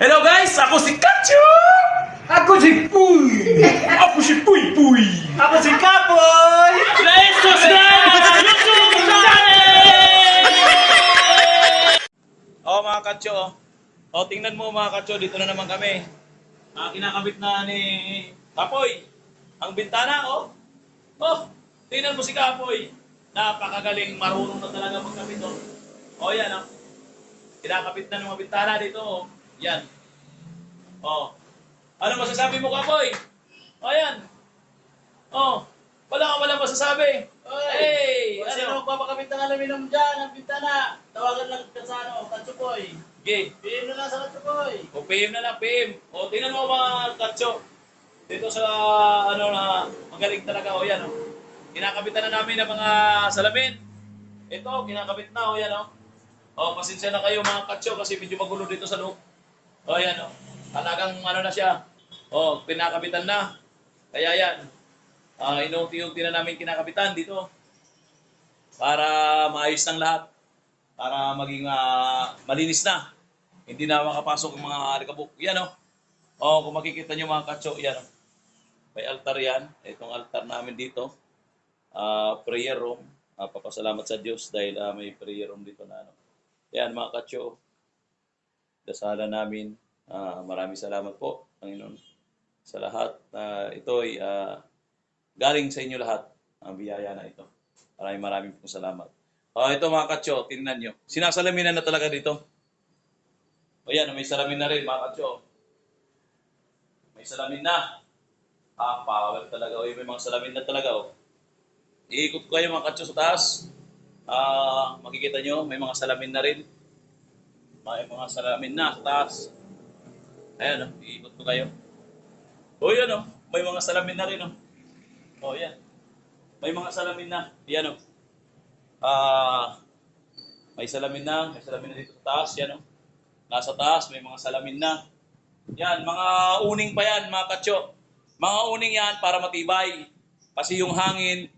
Hello guys, ako si Katyo! Ako si Puy! Ako si Puy Puy! Ako si Kapoy! Let's subscribe sa YouTube channel! Oh mga Katyo, oh tingnan mo mga Katyo, dito na naman kami. Kinakabit na ni Kapoy ang bintana, oh. Oh, tingnan mo si Kapoy. Napakagaling, marunong na talaga magkabit, oh. Oh, yan, oh. Kinakabit na ng mga bintana dito, oh. Yan. Oh. Ano masasabi mo, Kapoy? Oh, yan. Oh. Wala masasabi. Hey! Kung sino magpapakabit ng aluminum dyan, ang bintana, tawagan lang ka sa Katsupoy. Okay. PM na lang sa Katsupoy. O, PM na lang, PM. O, tingnan mo mga Katso. Dito sa, ano na, magaling talaga, o yan, o. Kinakabitan na namin ng mga salamin. Ito, kinakabit na, o yan, o. O, pasensya na kayo mga Katso kasi medyo magulo dito sa loob. O, yan, o. Talagang, ano na siya. O, kinakabitan na. Kaya yan. Inunti-unti na namin kinakabitan dito. Para maayos ng lahat. Para maging malinis na. Hindi na makapasok ang mga alikabok. Yan, o. O, kung makikita nyo mga Katso, yan, o. May altar yan. Itong altar namin dito. Prayer room. Papasalamat sa Diyos dahil may prayer room dito na ano. Yan mga Katso. Dasalan namin. Maraming salamat po, Panginoon, sa lahat. Ito ay galing sa inyo lahat. Ang biyaya na ito. Maraming pong salamat. Ito mga Katso, tingnan nyo. Sinasalamin na talaga dito. O yan, may salamin na rin mga Katso. May salamin na. Power talaga. O, may mga salamin na talaga. O. Iikot ko kayo mga Katso sa taas. Makikita nyo, may mga salamin na rin. May mga salamin na sa taas. Ayan, o. Iikot ko kayo. O, yan o. May mga salamin na rin o. O, yan. May mga salamin na. Yan o. May salamin na. May salamin na dito sa taas. Yan o. Nasa taas, may mga salamin na. Yan, mga uning pa yan, mga Katso. Mga uning yan para matibay. Kasi yung hangin,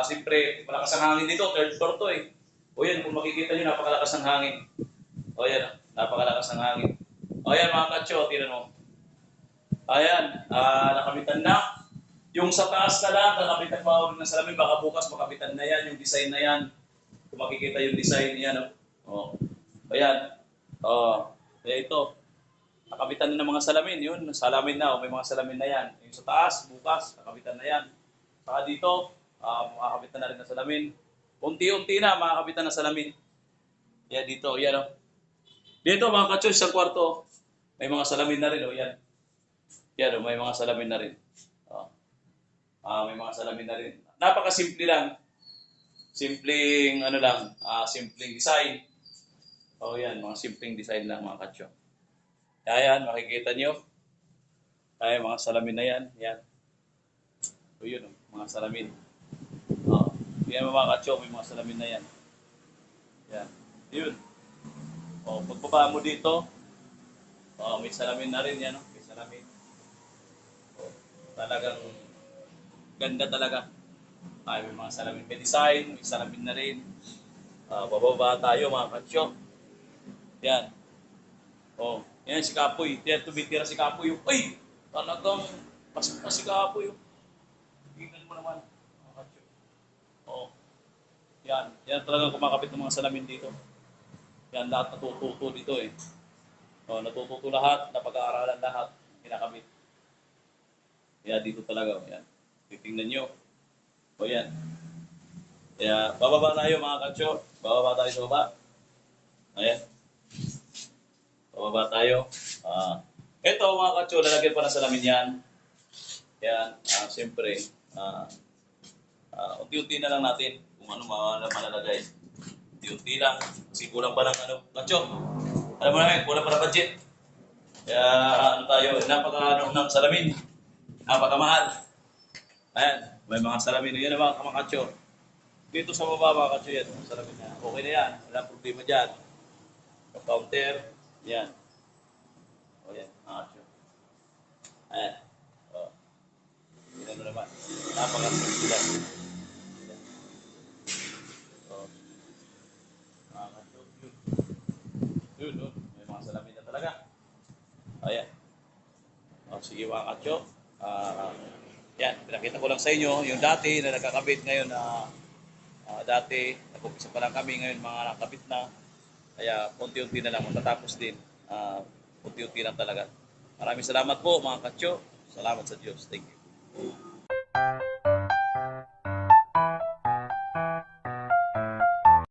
siyempre, malakas ang hangin dito. Third floor to eh. O yan, kung makikita nyo, napakalakas ng hangin. O yan, napakalakas ng hangin. O yan, mga Katso, tinan mo. Ayan, nakabitan na. Yung sa taas na lang, nakabitan pa ulit ng salamin. Baka bukas makabitan na yan, yung design na yan. Kung makikita yung design yan. O, ayan. O, kaya ito. Nakabitan na ng mga salamin. Yun, salamin na. O, may mga salamin na yan. Yung sa taas, bukas, nakabitan na yan. Saka dito, makakabitan na rin ng salamin. Unti-unti na, makakabitan ng salamin. Yan, dito. Yan, o. Dito, mga Katso, isang kwarto. May mga salamin na rin. O, yan. Yan, o, may mga salamin na rin. May mga salamin na rin. Napakasimple lang. Simpleng, ano lang, simpleng design. O, yan, mga simpleng design lang, mga Katso. Yan, makikita nyo. Ay, mga salamin na yan. Yan. O yun, mga salamin. Yan mga Katso, may mga salamin na yan. Yan. Yun. O, pagbaba mo dito, may salamin na rin yan. May salamin. O, talagang ganda talaga. May mga salamin. May design, may salamin na rin. Bababa tayo mga Katso. Yan. O, yan si Kapoy. Tumitira si Kapoy. Ay! Talagang pasok na si Kapoy. Tingnan mo naman. Mga Katso. O. Yan. Yan talagang kumakapit ng mga salamin dito. Yan, lahat natututo dito eh. O, natututo lahat. Napag-aaralan lahat. Kinakabit. Yan, dito talaga. Yan. Titingnan nyo. O, yan. Kaya, bababa tayo mga Katso. Bababa tayo sa baba. Ayan. Bababa tayo. Ito mga Katso, lalagyan pa ng salamin yan. Yan, siyempre, unti-unti na lang natin kung ano malalagay. Unti-unti lang. Kasi kulang pa ng Katso. Alam mo namin, kulang pa ng budget. Kaya, napaka-ng salamin. Napakamahal. Ayan, may mga salamin. Yan ang mga Katso. Dito sa baba mga Katso yan. Salamin na. Okay na yan. Walang problema dyan. Yung counter. Yan. O yan, mga Katso. Ayan. O. Yan mo naman. Napaka-simple lang. O. Mga Katso. Yun. Yun, may mga salamin. Ayan. O, sige mga katso. Yan, pinakita ko lang sa inyo yung dati na nakakabit ngayon na dati, nag-umpisa pa lang kami ngayon mga nakakabit na. Kaya unti-unti na lang matatapos din. Unti-unti lang talaga. Maraming salamat po mga katso. Salamat sa Diyos. Thank you.